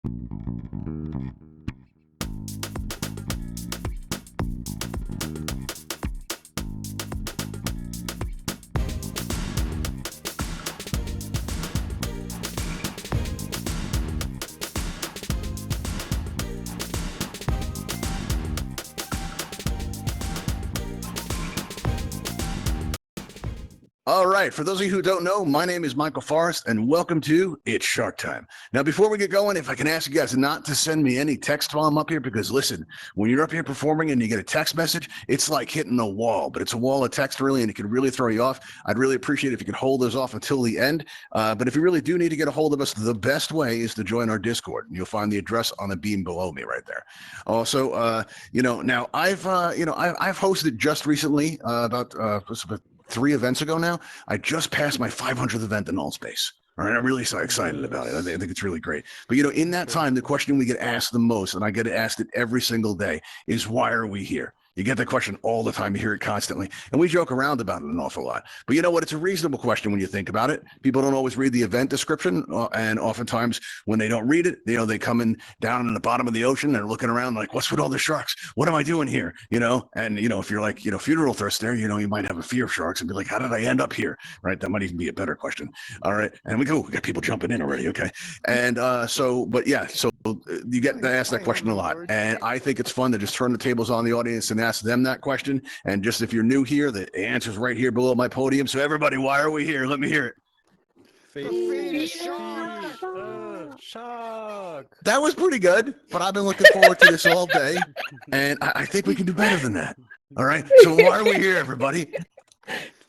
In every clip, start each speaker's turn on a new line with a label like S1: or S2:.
S1: All right, for those of you who don't know, my name is Michael Forrest, and welcome to It's Shark Time. Now, before we get going, if I can ask you guys not to send me any text while I'm up here, because listen, when you're up here performing and you get a text message, it's like hitting a wall, but it's a wall of text really, and it can really throw you off. I'd really appreciate it if you could hold those off until the end. But if you really do need to get a hold of us, the best way is to join our Discord. You'll find the address on the beam below me right there. Also, now I've hosted just recently about 3 events ago now. I just passed my 500th event in Altspace. All right, I'm really so excited about it. I think it's really great. But in that time, the question we get asked the most, and I get asked it every single day, is why are we here? You get that question all the time. You hear it constantly. And we joke around about it an awful lot. But you know what? It's a reasonable question when you think about it. People don't always read the event description. And oftentimes when they don't read it, they come in down in the bottom of the ocean. They're looking around like, what's with all the sharks? What am I doing here? And, if you're like, funeral thirst there, you might have a fear of sharks and be like, how did I end up here? Right. That might even be a better question. All right. And we got people jumping in already. Okay. And so you get to ask that question a lot. And I think it's fun to just turn the tables on the audience and ask them that question. And just if you're new here, the answer's right here below my podium. So everybody, why are we here? Let me hear it.
S2: Shark.
S1: That was pretty good, but I've been looking forward to this all day. And I think we can do better than that. All right. So why are we here, everybody?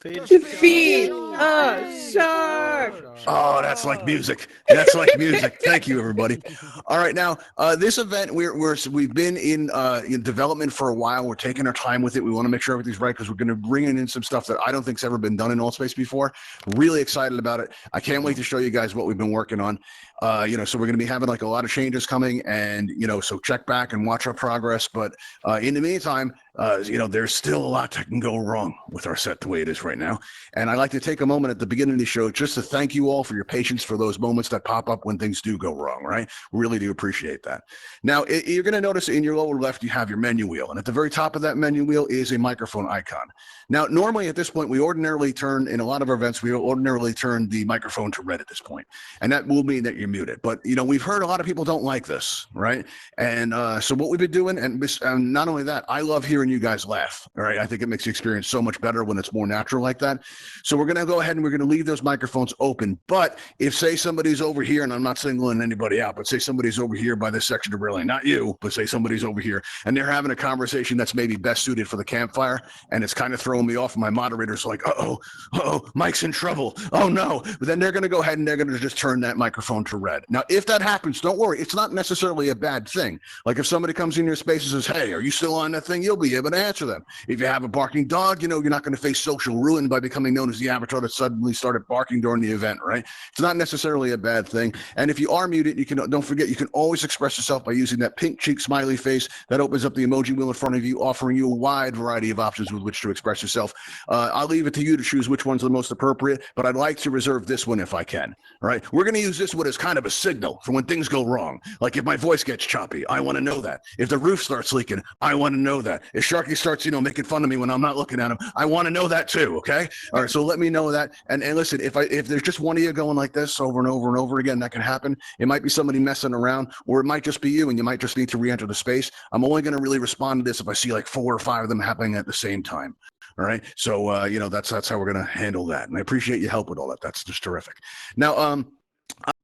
S3: To feed a shark.
S1: Oh, that's like music. That's like music. Thank you, everybody. All right, now this event we've been in development for a while. We're taking our time with it. We want to make sure everything's right because we're going to bring in some stuff that I don't think's ever been done in Altspace before. Really excited about it. I can't wait to show you guys what we've been working on. So we're going to be having like a lot of changes coming, and so check back and watch our progress. But in the meantime, there's still a lot that can go wrong with our set the way it is right now. And I like to take a moment at the beginning of the show just to thank you all for your patience for those moments that pop up when things do go wrong, right? Really do appreciate that. Now, you're going to notice in your lower left, you have your menu wheel. And at the very top of that menu wheel is a microphone icon. Now, normally at this point, in a lot of our events, we ordinarily turn the microphone to red at this point. And that will mean that you're muted. But, we've heard a lot of people don't like this, right? And so what we've been doing, and not only that, I love hearing you guys laugh, all right? I think it makes the experience so much better when it's more natural like that. So we're going to go ahead and we're going to leave those microphones open. But if, say, somebody's over here, and I'm not singling anybody out, but say somebody's over here by this section of railing, not you, but say somebody's over here, and they're having a conversation that's maybe best suited for the campfire, and it's kind of throwing me off. My moderator's like, Mike's in trouble. Oh, no. But then they're going to go ahead and they're going to just turn that microphone to red. Now, if that happens, don't worry. It's not necessarily a bad thing. Like if somebody comes in your space and says, hey, are you still on that thing? You'll be able to answer them. If you have a barking dog, you're not going to face social ruin by becoming known as the avatar that suddenly started barking during the event, right? It's not necessarily a bad thing. And if you are muted, don't forget, you can always express yourself by using that pink cheek smiley face that opens up the emoji wheel in front of you, offering you a wide variety of options with which to express yourself. I'll leave it to you to choose which one's the most appropriate, but I'd like to reserve this one if I can. All right, we're going to use this one as kind of a signal for when things go wrong. Like if my voice gets choppy, I want to know that. If the roof starts leaking, I want to know that. If Sharky starts, making fun of me when I'm not looking at him, I want to know that too. Okay. All right. So let me know that. And listen, if there's just one of you going like this over and over and over again, that can happen. It might be somebody messing around, or it might just be you, and you might just need to re-enter the space. I'm only going to really respond to this if I see like 4 or 5 of them happening at the same time. All right. So, that's how we're going to handle that. And I appreciate your help with all that. That's just terrific. Now,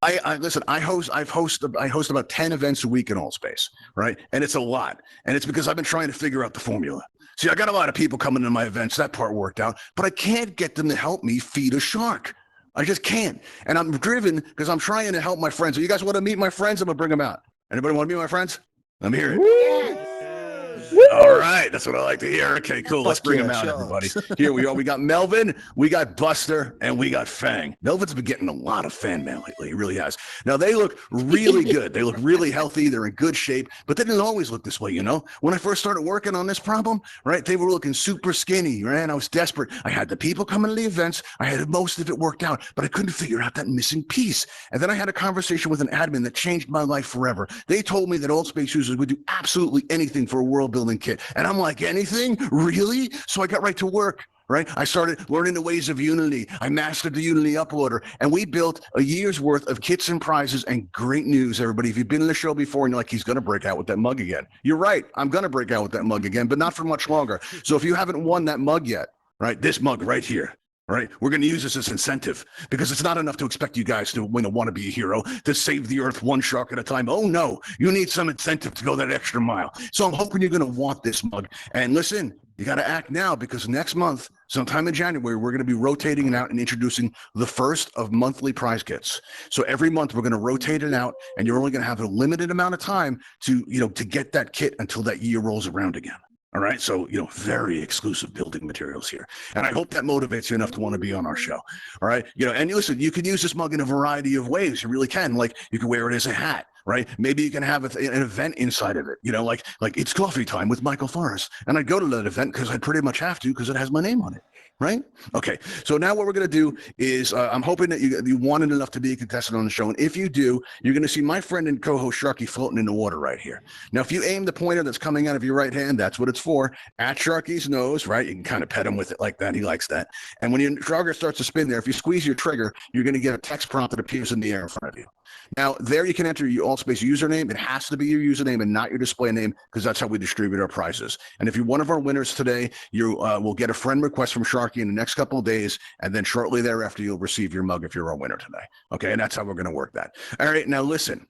S1: I host about 10 events a week in Altspace, right? And it's a lot. And it's because I've been trying to figure out the formula. See, I got a lot of people coming to my events. That part worked out, but I can't get them to help me feed a shark. I just can't. And I'm driven because I'm trying to help my friends. So you guys want to meet my friends? I'm going to bring them out. Anybody want to meet my friends? Let me hear it. All right, that's what I like to hear. Okay, cool. Let's bring them out, everybody. Here we are. We got Melvin, we got Buster, and we got Fang. Melvin's been getting a lot of fan mail lately. He really has. Now, they look really good. They look really healthy. They're in good shape, but they didn't always look this way, you know? When I first started working on this problem, right, they were looking super skinny, right? And I was desperate. I had the people coming to the events. I had most of it worked out, but I couldn't figure out that missing piece. And then I had a conversation with an admin that changed my life forever. They told me that Altspace users would do absolutely anything for a world building kit. And I'm like, anything? Really? So I got right to work. Right? I started learning the ways of Unity. I mastered the Unity uploader, and we built a year's worth of kits and prizes. And great news, everybody. If you've been in the show before and you're like, he's going to break out with that mug again. You're right. I'm going to break out with that mug again, but not for much longer. So if you haven't won that mug yet, right, this mug right here, right, we're going to use this as incentive, because it's not enough to expect you guys to want to be a hero, to save the earth one shark at a time. Oh no, you need some incentive to go that extra mile. So I'm hoping you're going to want this mug. And listen, you got to act now, because next month, sometime in January, we're going to be rotating it out and introducing the first of monthly prize kits. So every month we're going to rotate it out, and you're only going to have a limited amount of time to, to get that kit until that year rolls around again. All right. So, very exclusive building materials here. And I hope that motivates you enough to want to be on our show. All right. And listen, you can use this mug in a variety of ways. You really can. Like, you can wear it as a hat, right? Maybe you can have an event inside of it, like it's coffee time with Michael Forrest. And I'd go to that event because I'd pretty much have to, because it has my name on it. Right? Okay. So now what we're going to do is I'm hoping that you wanted enough to be a contestant on the show. And if you do, you're going to see my friend and co-host Sharky floating in the water right here. Now, if you aim the pointer that's coming out of your right hand, that's what it's for, at Sharky's nose, right? You can kind of pet him with it like that. He likes that. And when your trigger starts to spin there, if you squeeze your trigger, you're going to get a text prompt that appears in the air in front of you. Now, there you can enter your Altspace username. It has to be your username and not your display name, because that's how we distribute our prizes. And if you're one of our winners today, you will get a friend request from Sharky in the next couple of days, and then shortly thereafter, you'll receive your mug if you're our winner today. Okay, and that's how we're going to work that. All right, now listen,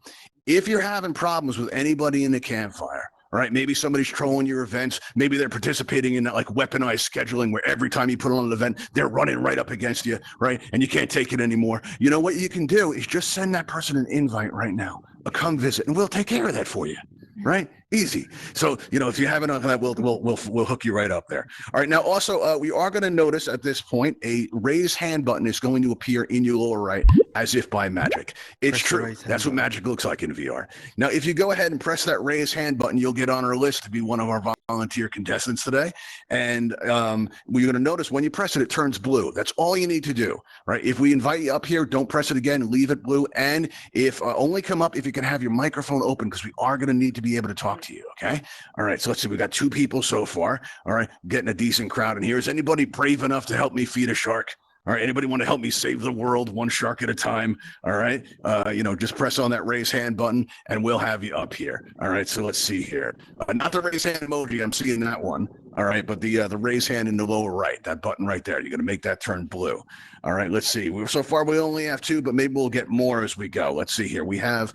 S1: if you're having problems with anybody in the campfire, right? Maybe somebody's trolling your events. Maybe they're participating in that like weaponized scheduling where every time you put on an event, they're running right up against you, right? And you can't take it anymore. You know what you can do is just send that person an invite right now, a come visit, and we'll take care of that for you, right? Easy. So, if you haven't on that, we'll hook you right up there. All right. Now, also, we are going to notice at this point a raise hand button is going to appear in your lower right as if by magic. It's true. That's what magic looks like in VR. Now, if you go ahead and press that raise hand button, you'll get on our list to be one of our volunteer contestants today. And we're going to notice when you press it, it turns blue. That's all you need to do, right? If we invite you up here, don't press it again, leave it blue. And if only come up if you can have your microphone open, because we are going to need to be able to talk to you. Okay. All right. So let's see. We got 2 people so far. All right. Getting a decent crowd in here. Is anybody brave enough to help me feed a shark? All right. Anybody want to help me save the world one shark at a time? All right. Just press on that raise hand button and we'll have you up here. All right. So let's see here. Not the raise hand emoji. I'm seeing that one. All right. But the raise hand in the lower right, that button right there, you're going to make that turn blue. All right. Let's see. So far, we only have 2, but maybe we'll get more as we go. Let's see here. We have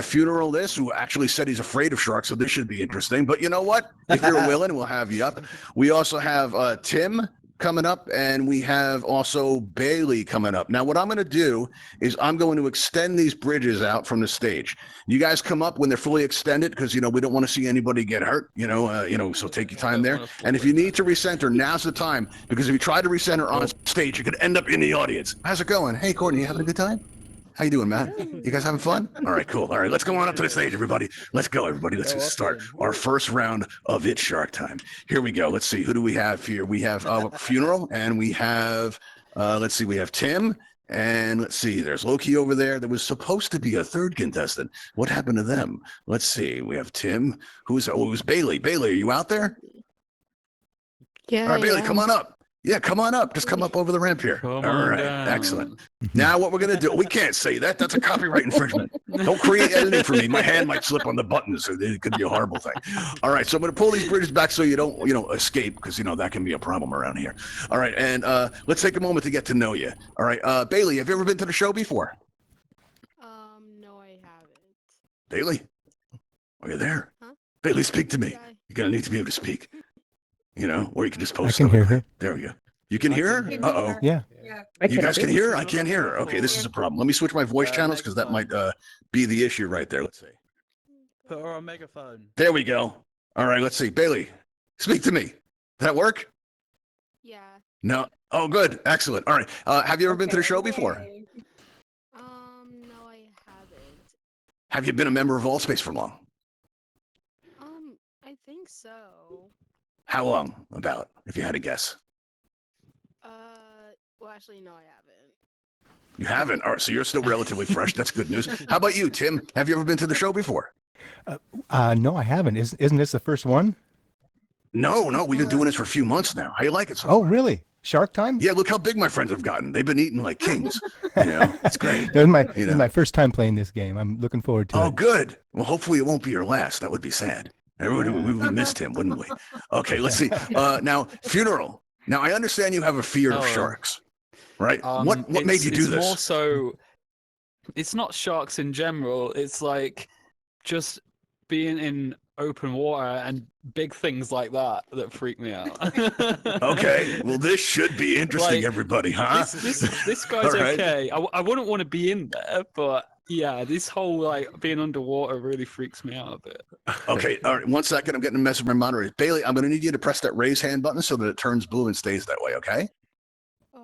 S1: Funeral This, who actually said he's afraid of sharks. So this should be interesting. But you know what? If you're willing, we'll have you up. We also have Tim coming up, and we have also Bailey coming up. Now, what I'm going to do is I'm going to extend these bridges out from the stage. You guys come up when they're fully extended, because, we don't want to see anybody get hurt, so take your time there. And if you need to recenter, now's the time, because if you try to recenter on stage, you could end up in the audience. How's it going? Hey, Courtney, you having a good time? How you doing, Matt? You guys having fun? All right, cool. All right, let's go on up to the stage, everybody. Let's go, everybody. Let's start our first round of It's Shark Time. Here we go. Let's see. Who do we have here? We have Funeral, and we have, we have Tim, and let's see. There's Loki over there. There was supposed to be a third contestant. What happened to them? Let's see. We have Tim. It was Bailey. Bailey, are you out there?
S3: Yeah.
S1: All right, Bailey, come on up. Yeah, come on up. Just come up over the ramp here. All right, excellent. Now what we're going to do, we can't say that. That's a copyright infringement. Don't create editing for me. My hand might slip on the buttons, so it could be a horrible thing. All right, so I'm going to pull these bridges back so you don't, escape, because, that can be a problem around here. All right, and let's take a moment to get to know you. All right, Bailey, have you ever been to the show before?
S2: No, I haven't.
S1: Bailey, are you there?
S2: Huh?
S1: Bailey, speak to me.
S2: Yeah.
S1: You're going to need to be able to speak. Or you can just post.
S4: I can hear her.
S1: There we go. You can hear her? Uh-oh.
S4: Yeah.
S1: You guys can hear her? I can't hear her. Okay, this is a problem. Let me switch my voice channels, because that might be the issue right there. Let's see.
S5: Put her on megaphone.
S1: There we go. All right, let's see. Bailey, speak to me. Does that work?
S2: Yeah.
S1: No. Oh, good. Excellent. All right. Have you ever been to the show before?
S2: No, I haven't.
S1: Have you been a member of Altspace for long?
S2: I think so.
S1: How long, about, if you had to guess?
S2: Well, actually, no, I haven't.
S1: You haven't? All right, so you're still relatively fresh. That's good news. How about you, Tim? Have you ever been to the show before?
S4: No, I haven't. Isn't this the first one?
S1: No, we've been doing this for a few months now. How you like it so
S4: Oh,
S1: far?
S4: really? Shark Time?
S1: Yeah, look how big my friends have gotten. They've been eating like kings. It's great.
S4: This
S1: You
S4: is
S1: know.
S4: my first time playing this game. I'm looking forward to
S1: Oh,
S4: it.
S1: good. Well, hopefully it won't be your last. That would be sad. Everybody, we would have missed him, wouldn't we? Okay, let's see. Now, funeral. Now, I understand you have a fear of sharks, right? What made you do
S5: it's
S1: this?
S5: More so, it's not sharks in general. It's like just being in open water and big things like that freak me out.
S1: Okay, well, this should be interesting,
S5: Like,
S1: everybody, huh?
S5: This guy's
S1: All right.
S5: okay. I wouldn't want to be in there, but yeah, this whole like being underwater really freaks me out a bit.
S1: Okay, all right, 1 second. I'm getting a message from my moderator. Bailey, I'm going to need you to press that raise hand button so that it turns blue and stays that way, okay?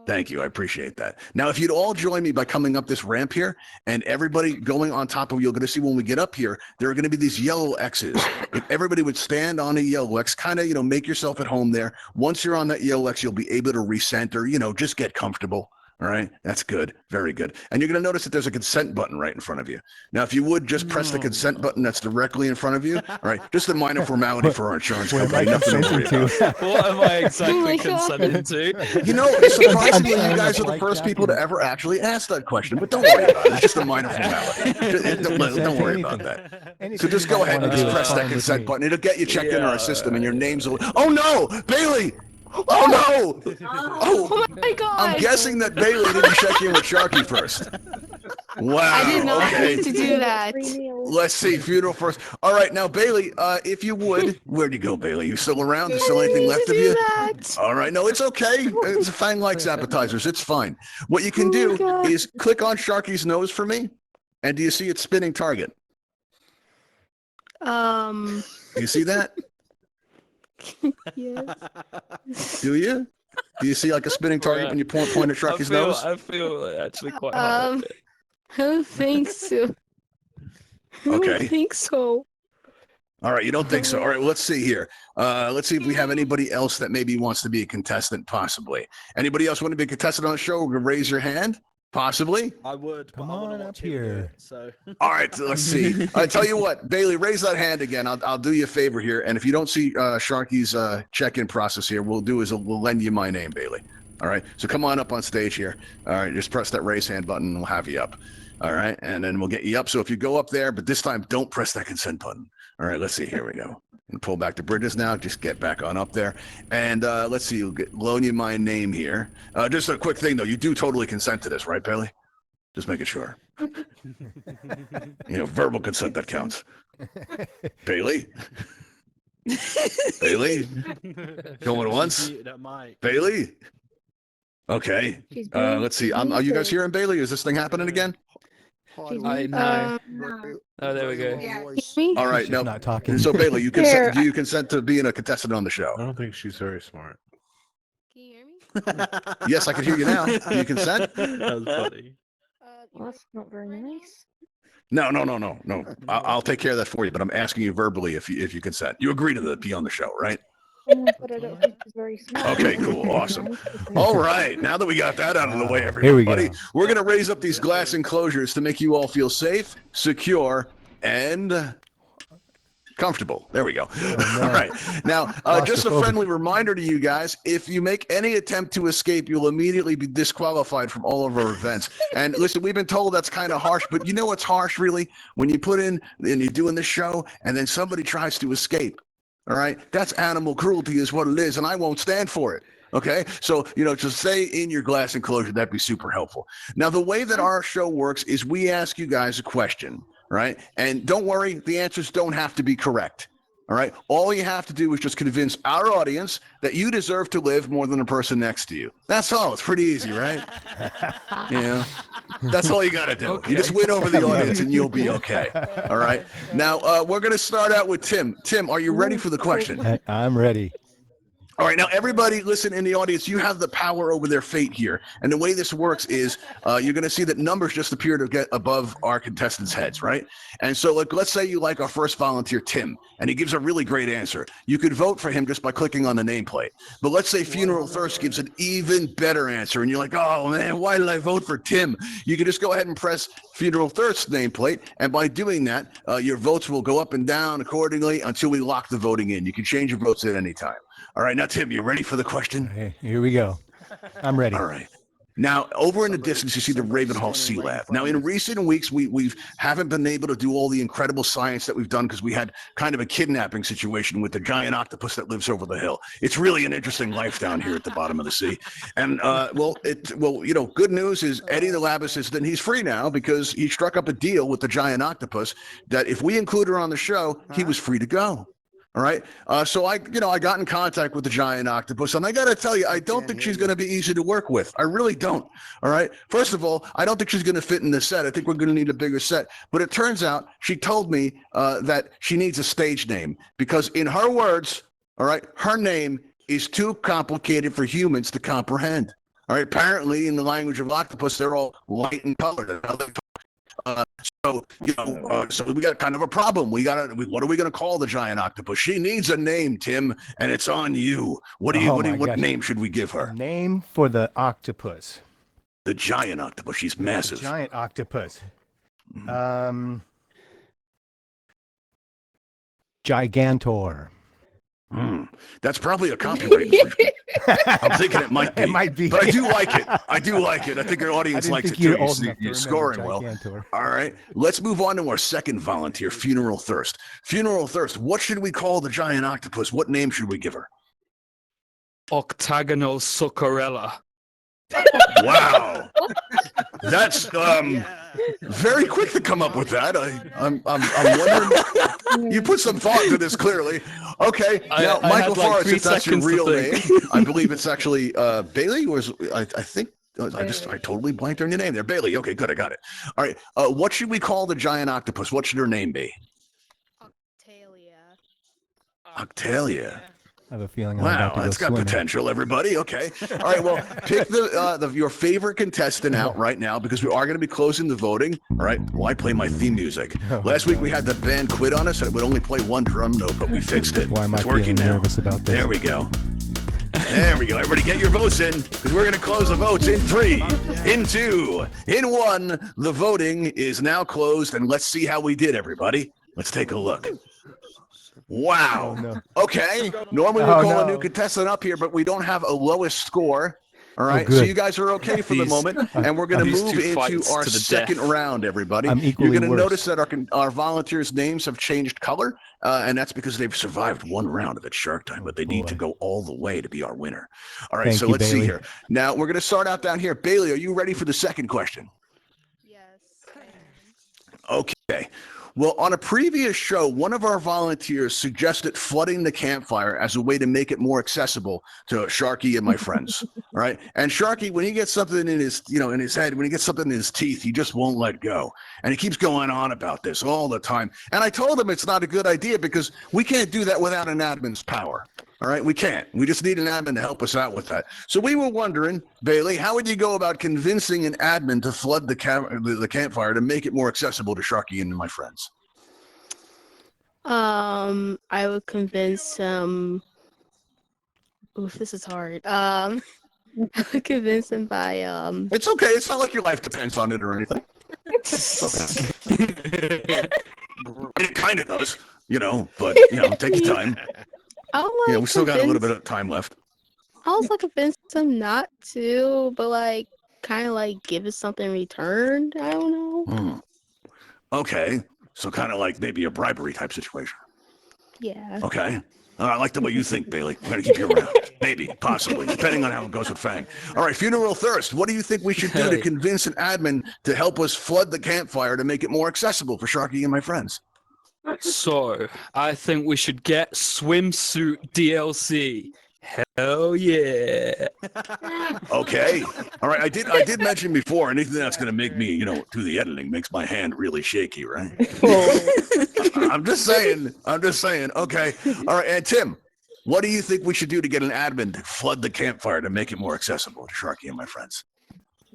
S1: Thank you. I appreciate that. Now, if you'd all join me by coming up this ramp here and everybody going on top of you, you're going to see when we get up here, there are going to be these yellow X's. If everybody would stand on a yellow X, kind of, make yourself at home there. Once you're on that yellow X, you'll be able to recenter, just get comfortable. All right. That's good. Very good. And you're going to notice that there's a consent button right in front of you. Now, if you would just press the consent button that's directly in front of you. All right. Just a minor formality for our insurance
S4: What am I
S1: company. Nothing to worry
S4: consenting
S1: about.
S4: to?
S5: What am I
S2: Oh
S5: exactly
S2: my God.
S5: consenting to?
S1: Surprisingly, you
S4: I'm
S1: guys are the
S4: like
S1: first
S4: that.
S1: people to ever actually ask that question, but don't worry about it. It's just a minor formality. Don't
S4: Consent to
S1: worry about
S4: anything.
S1: that.
S4: Anything
S1: So just
S4: you
S1: go
S4: might
S1: ahead and
S4: wanna
S1: just
S4: do is
S1: press that
S4: fine with
S1: consent
S4: me.
S1: button. It'll get you checked in our
S5: Yeah.
S1: system and your name's will. Oh no, Bailey! Oh no!
S2: Oh my God!
S1: I'm guessing that Bailey didn't check in with Sharky first. Wow.
S2: I did not
S1: okay.
S2: mean to do that.
S1: Let's see, funeral first. All right, now Bailey, if you would, where'd you go, Bailey? You still around? There's still anything left of you?
S2: That.
S1: All right, no, it's okay. It's Fang likes appetizers. It's fine. What you can
S2: Oh my
S1: do
S2: God.
S1: is click on Sharky's nose for me, and do you see its spinning target? Do you see that?
S2: Yes.
S1: Do you? Do you see like a spinning target when you point at Sharky's nose?
S5: I feel actually quite hard.
S2: I don't think so. I
S1: Okay.
S2: don't think so.
S1: All right, you don't think so. All right, well, let's see here. Let's see if we have anybody else that maybe wants to be a contestant, possibly. Anybody else want to be a contestant on the show? Raise your hand, possibly.
S6: I would.
S4: Come
S6: but I wanna
S4: on
S6: watch
S4: up
S6: him do
S4: here.
S6: it, so.
S1: All right, so let's see. I tell you what, Bailey, raise that hand again. I'll do you a favor here, and if you don't see Sharky's check-in process here, we'll lend you my name, Bailey. All right, so come on up on stage here. All right, just press that raise hand button, and we'll have you up. All right, and then we'll get you up. So if you go up there, but this time don't press that consent button. All right, let's see. Here we go. And pull back the bridges now. Just get back on up there, and let's see. We'll loan you my name here. Just a quick thing though, you do totally consent to this, right, Bailey? Just making sure. Verbal consent that counts. Bailey? Bailey? Going once?
S6: That mic.
S1: Bailey? Okay. Let's see. Are you guys hearing Bailey? Is this thing happening again?
S5: I know. Oh, there we go.
S2: Me?
S1: All right.
S4: She's
S1: Now,
S4: not talking.
S1: so Bailey,
S2: Here.
S1: do you consent to being a contestant on the show?
S7: I don't think she's very smart.
S2: Can you hear me?
S1: Yes, I can hear you now. Do you consent?
S6: That was funny.
S3: Well, that's not very nice.
S1: No. I'll take care of that for you, but I'm asking you verbally if you consent. You agree to be on the show, right?
S3: But I don't think she's very smart.
S1: Okay, cool, awesome. All right, now that we got that out of the way,
S4: Here we
S1: everybody,
S4: go.
S1: we're going to raise up these glass enclosures to make you all feel safe, secure, and comfortable. There we go. All right. Now, just a
S4: Claustrophobic.
S1: friendly reminder to you guys, if you make any attempt to escape, you'll immediately be disqualified from all of our events. And listen, we've been told that's kind of harsh, but you know what's harsh, really? When you put in, and you're doing this show, and then somebody tries to escape. All right, that's animal cruelty is what it is, and I won't stand for it. Okay, so to stay in your glass enclosure, that'd be super helpful. Now, the way that our show works is we ask you guys a question, right? And don't worry, the answers don't have to be correct. All right. All you have to do is just convince our audience that you deserve to live more than the person next to you. That's all. It's pretty easy, right? Yeah. That's all you got to do.
S5: Okay.
S1: You just win over the audience and you'll be okay. All right. Now, we're going to start out with Tim. Tim, are you ready for the question?
S4: I'm ready.
S1: All right, now everybody listen in the audience, you have the power over their fate here. And the way this works is you're going to see that numbers just appear to get above our contestants' heads, right? And so let's say you like our first volunteer, Tim, and he gives a really great answer. You could vote for him just by clicking on the nameplate. But let's say Funeral Thirst gives an even better answer, and you're like, oh man, why did I vote for Tim? You can just go ahead and press Funeral Thirst nameplate, and by doing that, your votes will go up and down accordingly until we lock the voting in. You can change your votes at any time. All right, now, Tim, you ready for the question?
S4: Okay, here we go. I'm ready.
S1: All right. Now, over in the distance, you see the Ravenhall Sea-Lab. Now, in recent weeks, we haven't been able to do all the incredible science that we've done because we had kind of a kidnapping situation with the giant octopus that lives over the hill. It's really an interesting life down here at the bottom of the sea. And, good news is Eddie the lab assistant, he's free now because he struck up a deal with the giant octopus that if we include her on the show, he was free to go. All right. So I got in contact with the giant octopus, and I got to tell you, I don't think she's going to be easy to work with. I really don't. All right. First of all, I don't think she's going to fit in the set. I think we're going to need a bigger set. But it turns out she told me that she needs a stage name because, in her words, all right, her name is too complicated for humans to comprehend. All right. Apparently, in the language of octopus, they're all light and colored. So we got kind of a problem. What are we going to call the giant octopus? She needs a name, Tim, and it's on you. What name should we give her?
S4: Name for the octopus.
S1: The giant octopus. She's massive.
S4: The giant octopus. Gigantor.
S1: That's probably a copyright infringement. I'm thinking it might be.
S4: It might be.
S1: But I do like it. I think our audience likes it too. You're scoring well.
S4: Gigantor.
S1: All right. Let's move on to our second volunteer, Funeral Thirst. Funeral Thirst, what should we call the giant octopus? What name should we give her?
S5: Octagonal Succarella.
S1: Wow. That's very quick to come up with that. I'm wondering. You put some thought into this clearly. Okay. Now, Michael Forrest, if that's your real name, I believe it's actually Bailey. I think I totally blanked on your name there. Bailey. Okay, good. I got it. All right. What should we call the giant octopus? What should her name be? Octalia.
S4: I have a feeling.
S1: Wow, that's got potential, everybody. Okay. All right. Well, pick your favorite contestant out right now because we are going to be closing the voting. All right. Well, I play my theme music. Last week we had the band quit on us and it would only play one drum note, but we fixed it.
S4: Why am
S1: it's
S4: I
S1: working now.
S4: nervous about this?
S1: There we go. There we go. Everybody get your votes in because we're going to close the votes in 3, in 2, in 1. The voting is now closed, and let's see how we did, everybody. Let's take a look. Wow.
S4: Oh, no.
S1: Okay. Normally we call a new contestant up here, but we don't have a lowest score. All right. So you guys are okay for the moment, and we're going to move into our second round, everybody. You're going to notice that our volunteers' names have changed color, and that's because they've survived one round of it Shark Time, but they need to go all the way to be our winner. All right. So let's see here. Now we're going to start out down here. Bailey, are you ready for the second question?
S3: Yes.
S1: Okay. Well, on a previous show, one of our volunteers suggested flooding the campfire as a way to make it more accessible to Sharky and my friends. All right. And Sharky, when he gets something in his, in his head, when he gets something in his teeth, he just won't let go. And he keeps going on about this all the time. And I told him it's not a good idea because we can't do that without an admin's power. All right, we can't. We just need an admin to help us out with that. So we were wondering, Bailey, how would you go about convincing an admin to flood the campfire to make it more accessible to Sharky and my friends?
S2: I would convince him. Oof, this is hard. I would convince him by
S1: It's okay. It's not like your life depends on it or anything. It kind of does, but take your time. We still got a little bit of time left.
S2: I was convince him not to, but kind of give us something in return. I don't know.
S1: Okay, so kind of like maybe a bribery type situation.
S2: Yeah.
S1: Okay. I like the way you think, Bailey. I'm going to keep you around. Maybe, possibly, depending on how it goes with Fang. All right, Funeral Thirst, what do you think we should do to convince an admin to help us flood the campfire to make it more accessible for Sharky and my friends?
S5: So, I think we should get swimsuit DLC. Hell yeah.
S1: Okay. All right. I did mention before, anything that's going to make me, do the editing makes my hand really shaky, right? I'm just saying. Okay. All right. And Tim, what do you think we should do to get an admin to flood the campfire to make it more accessible to Sharky and my friends?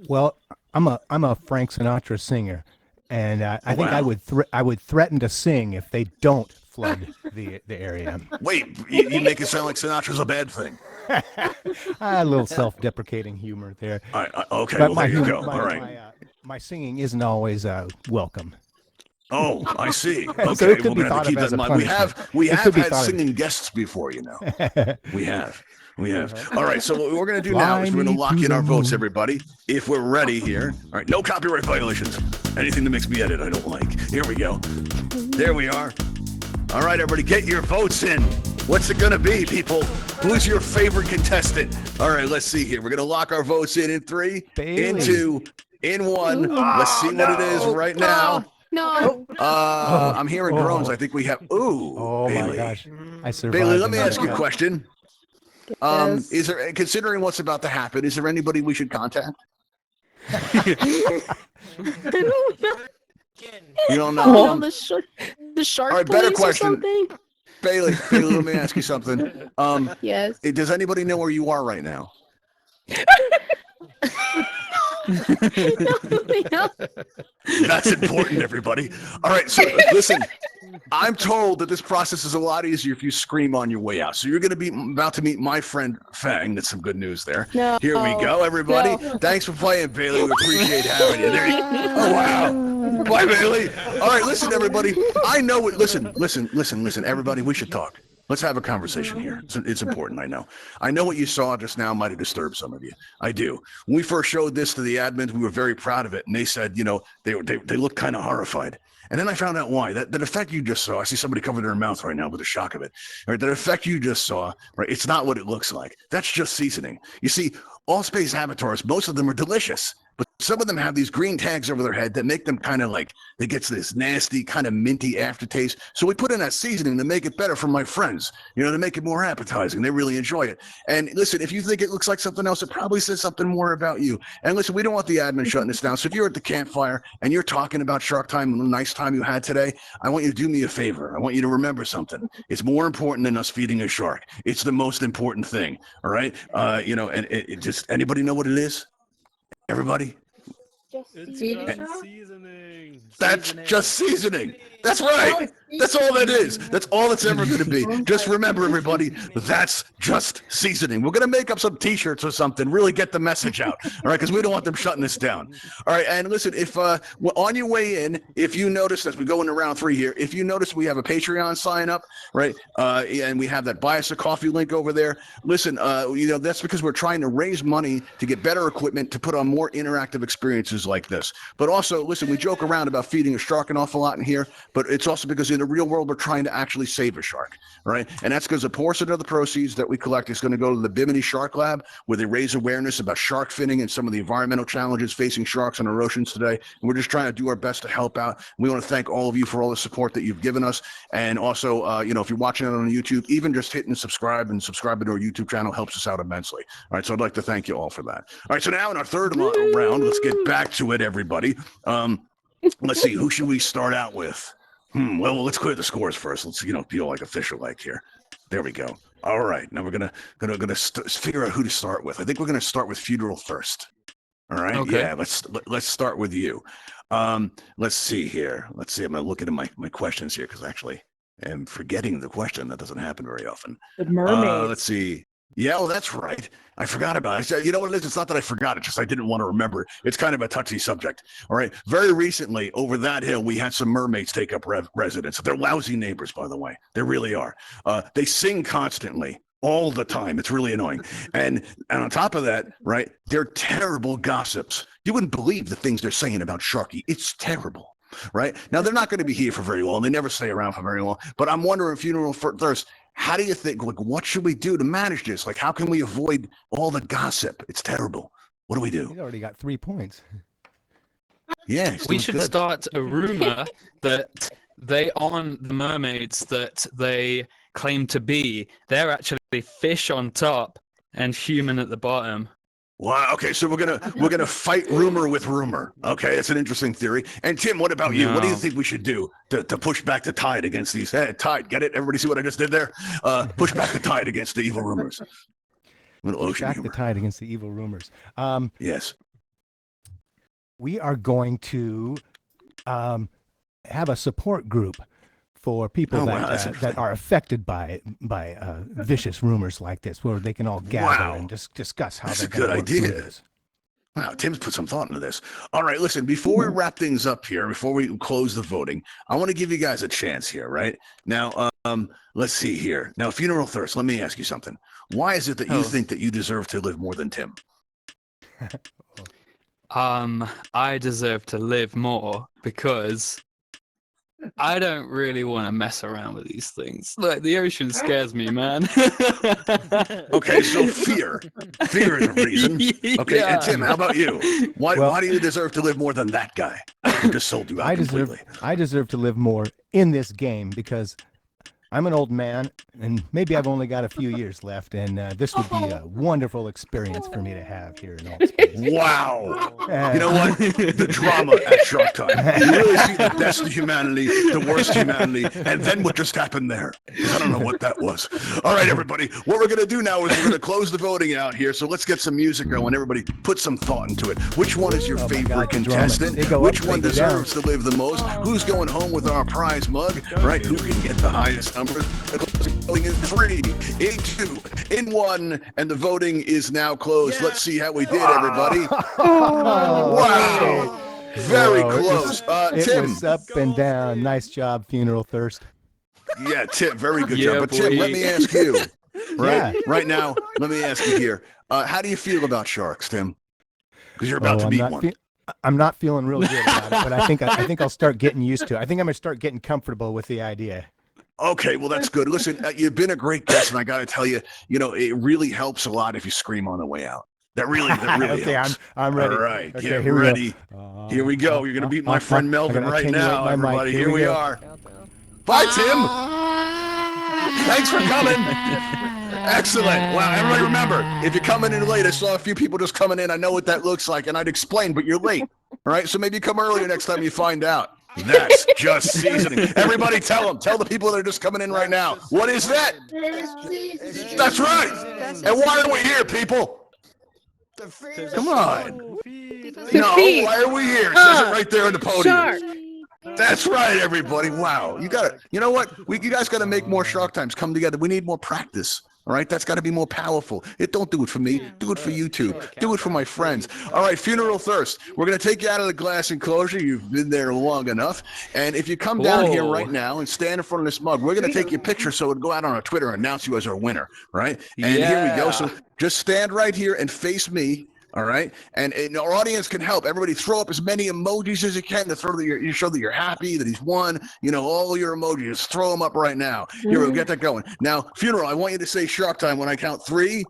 S4: Well, I'm a Frank Sinatra singer, and I think
S1: wow.
S4: I would threaten to sing if they don't flood the area.
S1: Wait, you make it sound like Sinatra's a bad thing.
S4: A little self-deprecating humor there.
S1: All right. Okay.
S4: But
S1: Well,
S4: my
S1: there you
S4: humor,
S1: go. All right.
S4: my singing isn't always welcome.
S1: Oh, I see.
S4: So
S1: Okay,
S4: it could be
S1: we're gonna
S4: thought
S1: have to
S4: of
S1: keep
S4: as
S1: that in
S4: a
S1: mind. We
S4: punishment.
S1: have
S4: be
S1: had
S4: thought of-
S1: singing guests before, We have. All right, so what we're going to do now is we're going to lock in our votes, everybody. If we're ready here. All right, no copyright violations. Anything that makes me edit, I don't like. Here we go. There we are. All right, everybody, get your votes in. What's it going to be, people? Who's your favorite contestant? All right, let's see here. We're going to lock our votes in 3,
S4: Bailey.
S1: in 2, in 1. Let's see what it is right now.
S2: No.
S1: I'm hearing groans. I think we have. Ooh,
S4: Oh
S1: Bailey.
S4: my gosh, I survived.
S1: Bailey, let me
S4: another
S1: ask you a
S4: cut.
S1: question.
S2: Yes.
S1: Is there, considering what's about to happen, is there anybody we should contact?
S2: I don't know.
S1: You don't
S2: Oh,
S1: know?
S2: the shark
S1: All right, better
S2: police
S1: question.
S2: or something?
S1: Bailey, let me ask you something.
S2: Yes.
S1: Does anybody know where you are right now?
S2: No.
S1: That's important, everybody. All right, so listen, I'm told that this process is a lot easier if you scream on your way out. So you're going to be about to meet my friend Fang. That's some good news there.
S2: No.
S1: Here we go, everybody.
S2: No.
S1: Thanks for playing, Bailey. We appreciate having you. There you Oh, wow. Bye, Bailey. All right, listen, everybody. I know it. Listen, everybody. We should talk. Let's have a conversation here. It's important, I know. I know what you saw just now might have disturbed some of you. I do. When we first showed this to the admins, we were very proud of it. And they said, they looked kind of horrified. And then I found out why. That effect you just saw, I see somebody cover their mouth right now with the shock of it. Right, that effect you just saw, right, it's not what it looks like. That's just seasoning. You see, Altspace Avatars, most of them are delicious. But some of them have these green tags over their head that make them kind of like, it gets this nasty, kind of minty aftertaste. So we put in that seasoning to make it better for my friends, to make it more appetizing. They really enjoy it. And listen, if you think it looks like something else, it probably says something more about you. And listen, we don't want the admin shutting this down. So if you're at the campfire and you're talking about Shark Time and the nice time you had today, I want you to do me a favor. I want you to remember something. It's more important than us feeding a shark. It's the most important thing. All right. And it just, anybody know what it is? Everybody?
S3: It's
S2: just
S3: seasoning.
S1: That's just seasoning. That's right. That's all that is. That's all it's ever going to be. Just remember, everybody, that's just seasoning. We're going to make up some T-shirts or something, really get the message out, all right, because we don't want them shutting this down. All right, and listen, if on your way in, if you notice, as we go into round 3 here, if you notice we have a Patreon sign up, right, and we have that Buy Us a Coffee link over there, listen, that's because we're trying to raise money to get better equipment to put on more interactive experiences like this. But also, listen, we joke around about feeding a shark an awful lot in here, but it's also because in the real world, we're trying to actually save a shark, right? And that's because a portion of the proceeds that we collect is going to go to the Bimini Shark Lab, where they raise awareness about shark finning and some of the environmental challenges facing sharks on our oceans today. And we're just trying to do our best to help out. We want to thank all of you for all the support that you've given us. And also, if you're watching it on YouTube, even just hitting subscribe to our YouTube channel helps us out immensely. All right, so I'd like to thank you all for that. All right, so now in our third round, let's get back to it, everybody. Let's see, who should we start out with? Well, let's clear the scores first. Let's, feel like official like here. There we go. All right, now we're gonna figure out who to start with. I think we're gonna start with Funeral first. All right.
S5: Okay.
S1: Yeah. Let's start with you. Let's see here. Let's see. I'm gonna look into my questions here because actually I'm forgetting the question. That doesn't happen very often.
S6: The mermaids.
S1: Let's see. Yeah, well, that's right. I forgot about it. You know what it is? It's not that I forgot. It's just I didn't want to remember. It's kind of a touchy subject. All right. Very recently, over that hill, we had some mermaids take up residence. They're lousy neighbors, by the way. They really are. They sing constantly, all the time. It's really annoying. And on top of that, right, they're terrible gossips. You wouldn't believe the things they're saying about Sharky. It's terrible. Right. Now, they're not going to be here for very long. They never stay around for very long. But I'm wondering, Funeral Thirst, how do you think, what should we do to manage this? How can we avoid all the gossip? It's terrible. What do we do?
S4: He's already got 3 points.
S1: Yeah.
S5: We should start a rumor that they aren't the mermaids that they claim to be. They're actually fish on top and human at the bottom.
S1: Wow. Okay, so we're gonna fight rumor with rumor. Okay, that's an interesting theory. And Tim, what about you? What do you
S5: No.
S1: think we should do to push back the tide against these? Tide, get it? Everybody see what I just did there? Push back the tide against the evil rumors. Little ocean
S4: Back the
S1: humor.
S4: tide against the evil rumors.
S1: Yes.
S4: We are going to have a support group for people
S1: Oh, wow, that's
S4: that
S1: interesting.
S4: are affected by vicious rumors like this, where they can all gather
S1: Wow.
S4: and just discuss how
S1: That's
S4: they're
S1: a
S4: going
S1: good
S4: to work through
S1: idea.
S4: this.
S1: Wow, Tim's put some thought into this. All right, listen, before we wrap things up here, before we close the voting, I want to give you guys a chance here, right? Now, let's see here. Now, Funeral Thirst, let me ask you something. Why is it that you
S5: Oh.
S1: think that you deserve to live more than Tim?
S5: I deserve to live more because I don't really want to mess around with these things. Like, the ocean scares me, man.
S1: Okay, so fear. Fear is a reason. Okay,
S5: Yeah.
S1: and Tim, how about you? Why
S4: Well-
S1: do you deserve to live more than that guy who just sold you out completely?
S4: I deserve to live more in this game because I'm an old man and maybe I've only got a few years left, and this would be a wonderful experience for me to have here in Altspace.
S1: Wow. You know what? The drama at Shark Time. You really see the best of humanity, the worst humanity, and then what just happened there. I don't know what that was. All right, everybody. What we're going to do now is we're going to close the voting out here. So let's get some music going. Everybody put some thought into it. Which one is your
S4: Oh my
S1: favorite
S4: God, the drama.
S1: contestant?
S4: They go
S1: Which
S4: up,
S1: one
S4: they go down.
S1: deserves to live the most? Who's going home with our prize mug? Right? Who can get the highest numbers? The closing voting in 3, in 2, in 1, and the voting is now closed. Let's see how we did, everybody. Wow. Very
S4: Whoa,
S1: close.
S4: It
S1: Tim.
S4: was up and down. Nice job, Funeral Thirst.
S1: Yeah, Tim, very good
S5: Yeah,
S1: job. But Tim, let
S5: boy.
S1: me ask you,
S4: Yeah.
S1: right now, let me ask you here. How do you feel about sharks, Tim? Because you're about to
S4: I'm
S1: meet
S4: not
S1: one.
S4: I'm not feeling really good about it, but I think I'll start getting used to it. I think I'm gonna start getting comfortable with the idea.
S1: Okay, well, that's good. Listen, you've been a great guest, and I got to tell you, it really helps a lot if you scream on the way out. That really
S4: Okay,
S1: helps.
S4: I'm ready.
S1: All right,
S4: Okay,
S1: get
S4: here we go.
S1: ready. Here we go. You're going to beat my friend Melvin
S4: gotta
S1: right
S4: attenuate
S1: now,
S4: my mic.
S1: everybody.
S4: Here
S1: Here
S4: we
S1: we
S4: go.
S1: are. Bye, Tim. Thanks for coming. Excellent. Wow, everybody remember, if you're coming in late, I saw a few people just coming in. I know what that looks like, and I'd explain, but you're late. All right, so maybe come earlier next time you find out. That's just seasoning. Everybody tell them. Tell the people that are just coming in right now. What is that? That's right. And why are we here, people? Come on. No, why are we here? It says it right there on the podium.
S2: Shark.
S1: That's right, everybody. Wow. You know what? You guys got to make more Shark Times come together. We need more practice. All right. That's got to be more powerful. Don't do it for me. Do it for YouTube. Do it for my friends. All right. Funeral Thirst. We're going to take you out of the glass enclosure. You've been there long enough. And if you come down here
S5: Whoa.
S1: right now and stand in front of this mug, we're going to take your picture so it'll go out on our Twitter and announce you as our winner. Right. And here we go.
S5: Yeah.
S1: So just stand right here and face me. All right, and our audience can help. Everybody, throw up as many emojis as you can to you show that you're happy that he's won. All your emojis, just throw them up right now. Here, we'll get that going. Now, Funeral, I want you to say Shark Time when I count 3,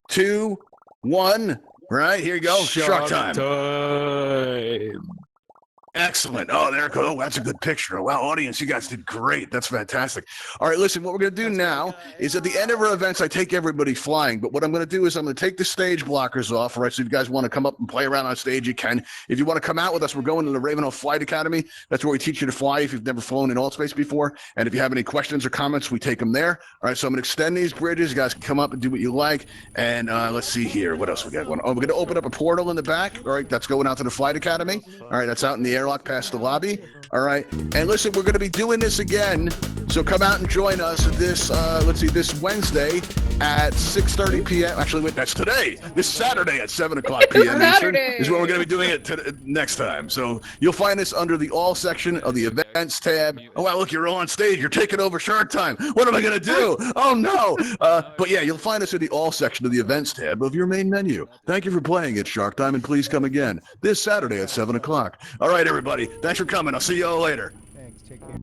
S1: 2, 1. Right here you go, Shark Time. Excellent. Oh, there it goes. Oh, that's a good picture. Wow, audience, you guys did great. That's fantastic. All right, listen, what we're going to do now is at the end of our events, I take everybody flying. But what I'm going to do is I'm going to take the stage blockers off. All right, so if you guys want to come up and play around on stage, you can. If you want to come out with us, we're going to the Ravenhall Flight Academy. That's where we teach you to fly if you've never flown in Altspace before. And if you have any questions or comments, we take them there. All right, so I'm going to extend these bridges. You guys can come up and do what you like. And let's see here. What else we got? Oh, we're going to open up a portal in the back. All right, that's going out to the Flight Academy. All right, that's out in the airlock past the lobby. All right, and listen, we're going to be doing this again, so come out and join us this this Wednesday at 6:30 p.m. Actually, wait, that's today. This Saturday at 7 o'clock p.m. Eastern is when we're going to be doing it next time. So you'll find this under the All section of the Events tab. Oh wow, look, you're all on stage. You're taking over Shark Time. What am I going to do? Oh no! But yeah, you'll find us in the All section of the Events tab of your main menu. Thank you for playing at Shark Time, and please come again this Saturday at 7 o'clock. All right, everybody. Thanks for coming. I'll see you all later.
S4: Thanks. Take care.